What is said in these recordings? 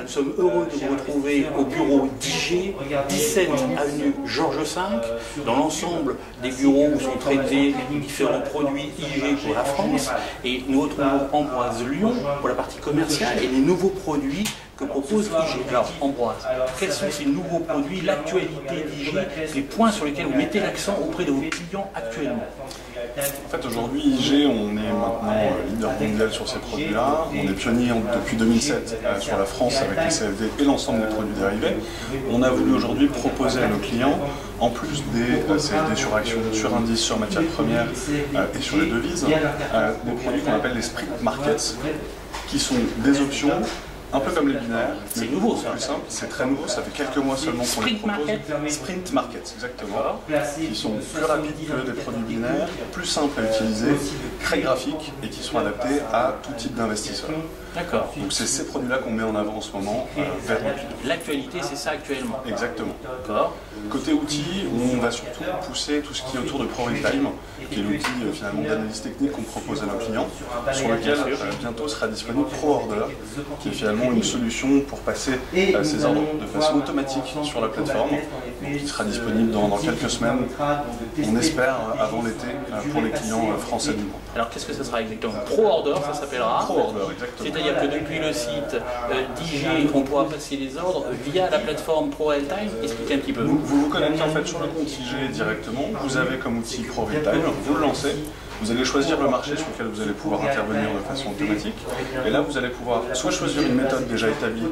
Nous sommes heureux de vous retrouver au bureau d'IG, 17 avenue Georges V, dans l'ensemble des bureaux où sont traités différents produits IG pour la France. Et nous retrouvons Ambroise Lyon pour la partie commerciale et les nouveaux produits que propose IG. Alors Ambroise, quels sont ces nouveaux produits, l'actualité d'IG, les points sur lesquels vous mettez l'accent auprès de vos clients actuellement? En fait, aujourd'hui, IG, on est maintenant leader mondial sur ces produits-là. On est pionnier depuis 2007 sur la France avec les CFD et l'ensemble des produits dérivés. On a voulu aujourd'hui proposer à nos clients, en plus des CFD sur action, sur indice, sur matières premières et sur les devises, des produits qu'on appelle les sprint markets, qui sont des options un peu comme les binaires. C'est nouveau, ça. Plus simple, c'est très nouveau, ça fait quelques mois seulement qu'on les propose. Sprint markets, exactement. Qui sont plus rapides que des produits binaires, plus simples à utiliser, très graphiques et qui sont adaptés à tout type d'investisseurs. D'accord. Donc c'est ces produits-là qu'on met en avant en ce moment vers nos clients. L'actualité, c'est ça actuellement. Exactement. D'accord. Côté outils, on va surtout pousser tout ce qui est autour de ProRealTime, qui est l'outil finalement d'analyse technique qu'on propose à nos clients, sur lequel bientôt sera disponible ProOrder, qui est finalement une solution pour passer ces ordres de façon automatique sur la plateforme, qui sera disponible dans quelques semaines, on espère avant l'été, pour les clients français du monde. Alors qu'est-ce que ça sera exactement? ProOrder, ça s'appellera. ProOrder, exactement. C'est-à-dire que depuis le site d'IG, on pourra passer les ordres via la plateforme ProRealTime. Expliquez un petit peu. Vous vous connectez en fait sur le compte IG directement, vous avez comme outil ProRealTime, vous le lancez, vous allez choisir le marché sur lequel vous allez pouvoir intervenir de façon automatique, et là vous allez pouvoir soit choisir une méthode déjà établie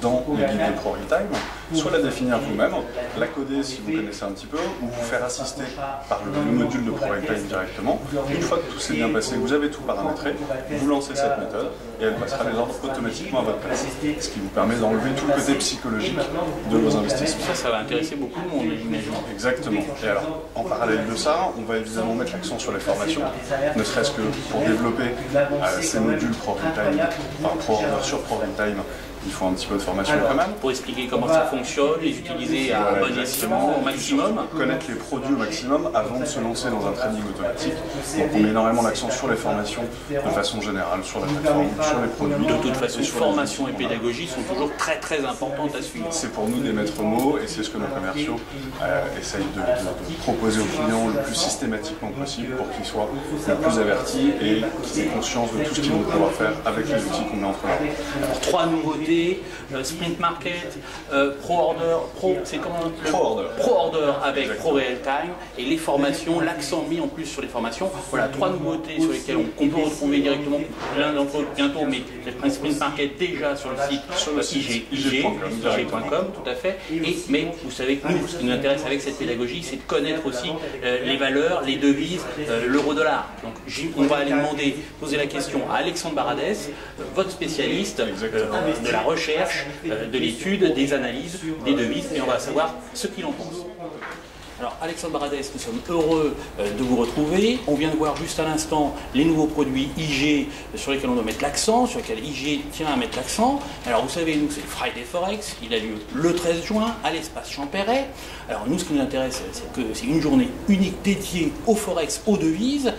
dans les guides de ProRealTime, soit la définir vous-même, la coder si vous connaissez un petit peu, ou vous faire assister par le module de ProRealTime directement. Une fois que tout s'est bien passé, vous avez tout paramétré, vous lancez cette méthode, et elle passera les ordres automatiquement à votre place, ce qui vous permet d'enlever tout le côté psychologique de vos investissements. Ça va intéresser beaucoup de monde, j'imagine. Exactement. Et alors, en parallèle de ça, on va évidemment mettre l'accent sur les formations, ne serait-ce que pour développer ces modules ProRealTime, enfin ProOrder sur ProRealTime. Il faut un petit peu de formation quand même. Pour expliquer comment ça fonctionne, les utiliser à bon escient, au maximum. Connaître les produits au maximum avant de se lancer dans un trading automatique. Donc on met énormément l'accent sur les formations de façon générale, sur la plateforme, sur les produits. De toute façon, formation et pédagogie sont toujours très très importantes à suivre. C'est pour nous des maîtres mots et c'est ce que nos commerciaux essayent de proposer aux clients le plus systématiquement possible pour qu'ils soient le plus avertis et qu'ils aient conscience de tout ce qu'ils vont pouvoir faire avec les outils qu'on met entre leurs mains. Alors, 3 nouveautés. Sprint Market, ProOrder, c'est comment ProOrder avec ProRealTime et les formations, l'accent mis en plus sur les formations. Voilà, 3 nouveautés sur lesquelles on peut retrouver directement l'un d'entre eux bientôt, mais Sprint Market déjà sur le site IG.com, tout à fait. Mais vous savez que nous, ce qui nous intéresse avec cette pédagogie, c'est de connaître aussi les valeurs, les devises, l'euro-dollar. Donc on va aller poser la question à Alexandre Baradès, votre spécialiste de la recherche, de l'étude, des analyses, des devises, et on va savoir ce qu'il en pense. Alors Alexandre Baradès, nous sommes heureux de vous retrouver. On vient de voir juste à l'instant les nouveaux produits IG sur lesquels on doit mettre l'accent, sur lesquels IG tient à mettre l'accent. Alors vous savez, nous c'est le Friday Forex, il a lieu le 13 juin à l'espace Champéret. Alors nous ce qui nous intéresse, c'est que c'est une journée unique dédiée au Forex, aux devises.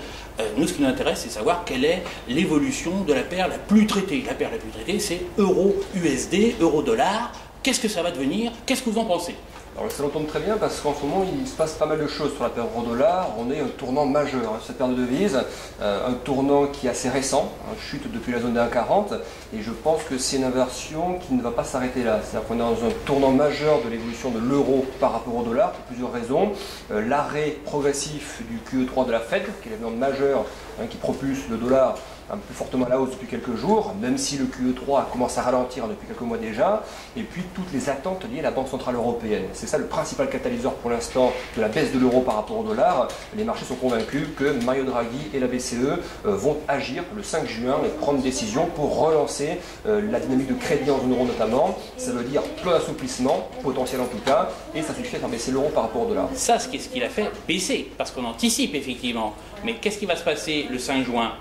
Nous, ce qui nous intéresse, c'est savoir quelle est l'évolution de la paire la plus traitée. La paire la plus traitée, c'est euro-USD, euro-dollar. Qu'est-ce que ça va devenir? Qu'est-ce que vous en pensez? Alors ça tombe très bien parce qu'en ce moment il se passe pas mal de choses sur la paire euro-dollar. On est un tournant majeur sur cette paire de devises, un tournant qui est assez récent, chute depuis la zone des 1,40, et je pense que c'est une inversion qui ne va pas s'arrêter là. C'est-à-dire qu'on est dans un tournant majeur de l'évolution de l'euro par rapport au dollar pour plusieurs raisons. L'arrêt progressif du QE3 de la Fed, qui est l'événement majeur qui propulse le dollar un peu fortement à la hausse depuis quelques jours, même si le QE3 commence à ralentir depuis quelques mois déjà, et puis toutes les attentes liées à la Banque Centrale Européenne. C'est ça le principal catalyseur pour l'instant de la baisse de l'euro par rapport au dollar. Les marchés sont convaincus que Mario Draghi et la BCE vont agir le 5 juin et prendre une décision pour relancer la dynamique de crédit en zone euro notamment. Ça veut dire plein d'assouplissement, potentiel en tout cas, et ça suffit à faire baisser l'euro par rapport au dollar. Ça, c'est ce qu'il a fait baisser, parce qu'on anticipe effectivement. Mais qu'est-ce qui va se passer le 5 juin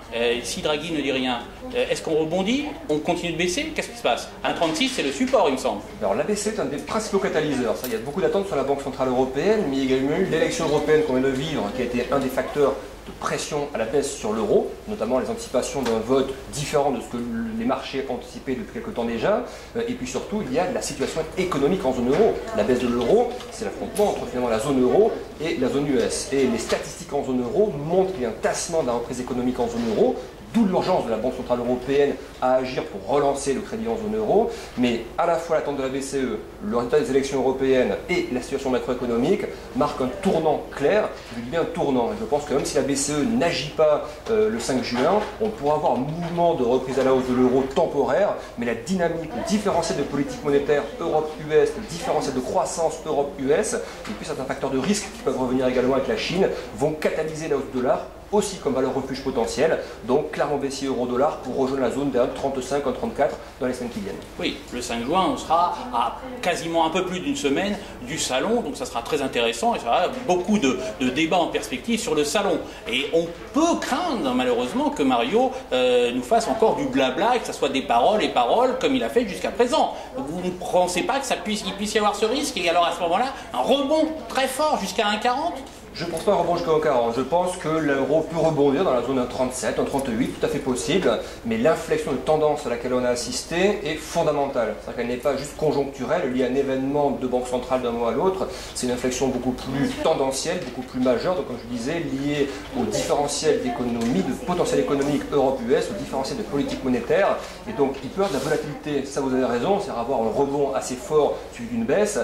si Draghi Draghi ne dit rien, est-ce qu'on rebondit? On continue de baisser? Qu'est-ce qui se passe? 1,36 c'est le support, il me semble. Alors la BCE est un des principaux catalyseurs. Il y a beaucoup d'attentes sur la Banque Centrale Européenne, mais il y a également eu l'élection européenne qu'on vient de vivre, qui a été un des facteurs de pression à la baisse sur l'euro, notamment les anticipations d'un vote différent de ce que les marchés anticipaient depuis quelque temps déjà. Et puis surtout, il y a la situation économique en zone euro. La baisse de l'euro, c'est l'affrontement entre finalement la zone euro et la zone US. Et les statistiques en zone euro montrent qu'il y a un tassement de la reprise économique en zone euro, d'où l'urgence de la Banque Centrale Européenne à agir pour relancer le crédit en zone euro. Mais à la fois l'attente de la BCE, le résultat des élections européennes et la situation macroéconomique marquent un tournant clair. Je dis bien tournant. Et je pense que même si la BCE n'agit pas le 5 juin, on pourra avoir un mouvement de reprise à la hausse de l'euro temporaire, mais la dynamique, le différentiel de politique monétaire Europe-US, le différentiel de croissance Europe-US, et puis certains facteurs de risque qui peuvent revenir également avec la Chine, vont catalyser la hausse du dollar, aussi comme valeur refuge potentielle, donc clairement baissier euro-dollar pour rejoindre la zone des 1,35, 1,34 dans les semaines qui viennent. Oui, le 5 juin, on sera à quasiment un peu plus d'une semaine du salon, donc ça sera très intéressant et ça aura beaucoup de débats en perspective sur le salon. Et on peut craindre malheureusement que Mario nous fasse encore du blabla et que ça soit des paroles et paroles comme il a fait jusqu'à présent. Vous ne pensez pas que il puisse y avoir ce risque et alors à ce moment-là, un rebond très fort jusqu'à 1,40 ? Je ne pense pas un rebond jusqu'à 1,40. Je pense que l'euro peut rebondir dans la zone 1,37, 1,38, tout à fait possible. Mais l'inflexion de tendance à laquelle on a assisté est fondamentale. C'est-à-dire qu'elle n'est pas juste conjoncturelle, liée à un événement de banque centrale d'un mois à l'autre. C'est une inflexion beaucoup plus tendancielle, beaucoup plus majeure. Donc, comme je disais, liée au différentiel d'économie, de potentiel économique Europe-US, au différentiel de politique monétaire. Et donc, il peut y avoir de la volatilité. Ça, vous avez raison, c'est avoir un rebond assez fort suivi d'une baisse.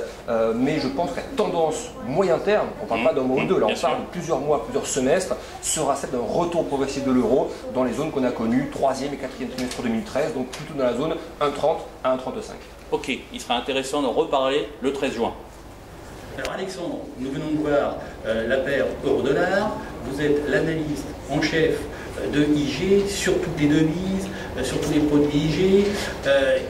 Mais je pense que la tendance moyen terme, on ne parle pas d'un mois ou deux, là on parle de plusieurs mois, plusieurs semestres, sera celle d'un retour progressif de l'euro dans les zones qu'on a connues 3e et 4e trimestre 2013, donc plutôt dans la zone 1,30 à 1,35. Ok, il sera intéressant de reparler le 13 juin. Alors Alexandre, nous venons de voir la paire euro-dollar, vous êtes l'analyste en chef de IG sur toutes les devises, sur tous les produits IG,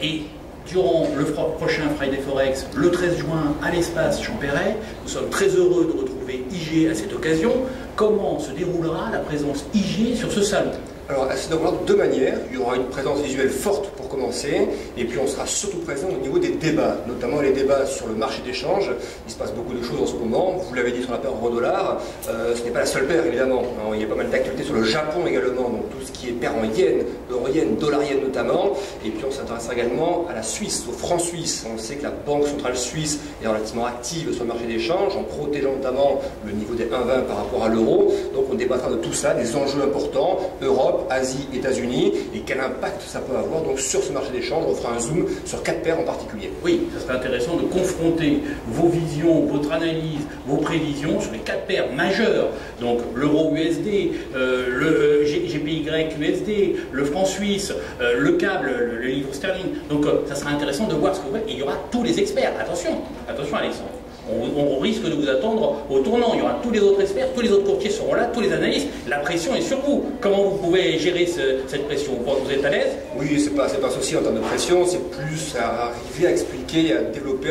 et durant le prochain Friday Forex, le 13 juin, à l'espace Champéret, nous sommes très heureux de retrouver IG à cette occasion. Comment se déroulera la présence IG sur ce salon ? Alors, elle se déroulera de deux manières. Il y aura une présence visuelle forte pour commencer, et puis on sera surtout présent au niveau des débats, notamment les débats sur le marché d'échange. Il se passe beaucoup de choses en ce moment. Vous l'avez dit sur la paire euro-dollar, ce n'est pas la seule paire évidemment. Il y a pas mal d'actualités sur le Japon également, donc tout ce qui est paire en yens, euro-yen, dollar-yen notamment. Et puis on s'intéressera également à la Suisse, au franc suisse. On sait que la Banque centrale suisse est relativement active sur le marché d'échange, en protégeant notamment le niveau des 1,20 par rapport à l'euro. Donc on débattra de tout ça, des enjeux importants, Europe, Asie, États-Unis, et quel impact ça peut avoir donc sur ce marché d'échange. On fera un zoom sur 4 paires en particulier. Oui, ça serait intéressant de confronter vos visions, votre analyse, vos prévisions sur les 4 paires majeures. Donc l'euro-USD, le GPY-USD, le franc suisse, le câble, le livre sterling. Donc ça sera intéressant de voir ce que vous faites. Et il y aura tous les experts. Attention, attention Alexandre. On risque de vous attendre au tournant. Il y aura tous les autres experts, tous les autres courtiers seront là, tous les analystes. La pression est sur vous. Comment vous pouvez gérer cette pression? Vous êtes à l'aise? Oui, c'est pas un souci en termes de pression, c'est plus à arriver à expliquer et à développer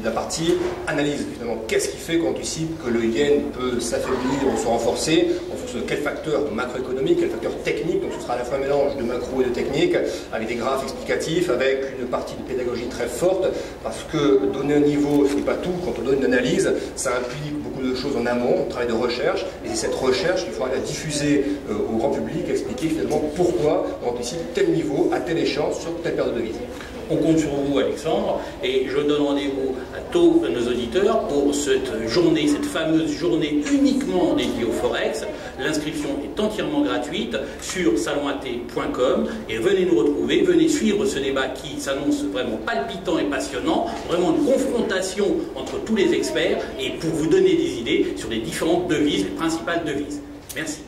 la partie analyse. Finalement, qu'est-ce qui fait qu'on anticipe que le yen peut s'affaiblir ou se renforcer en fonction de quels facteurs macroéconomiques, quels facteurs techniques. Donc ce sera à la fois un mélange de macro et de technique, avec des graphes explicatifs, avec une partie de pédagogie très forte, parce que donner un niveau, ce n'est pas tout. Quand on donne une analyse, ça implique beaucoup de choses en amont, un travail de recherche, et c'est cette recherche qu'il faudra la diffuser au grand public, expliquer finalement pourquoi on anticipe tel niveau à telle échéance sur telle paire de devises. On compte sur vous Alexandre, et je donne rendez-vous à tous nos auditeurs pour cette journée, cette fameuse journée uniquement dédiée au Forex. L'inscription est entièrement gratuite sur salonat.com et venez nous retrouver, venez suivre ce débat qui s'annonce vraiment palpitant et passionnant, vraiment une confrontation entre tous les experts et pour vous donner des idées sur les différentes devises, les principales devises. Merci.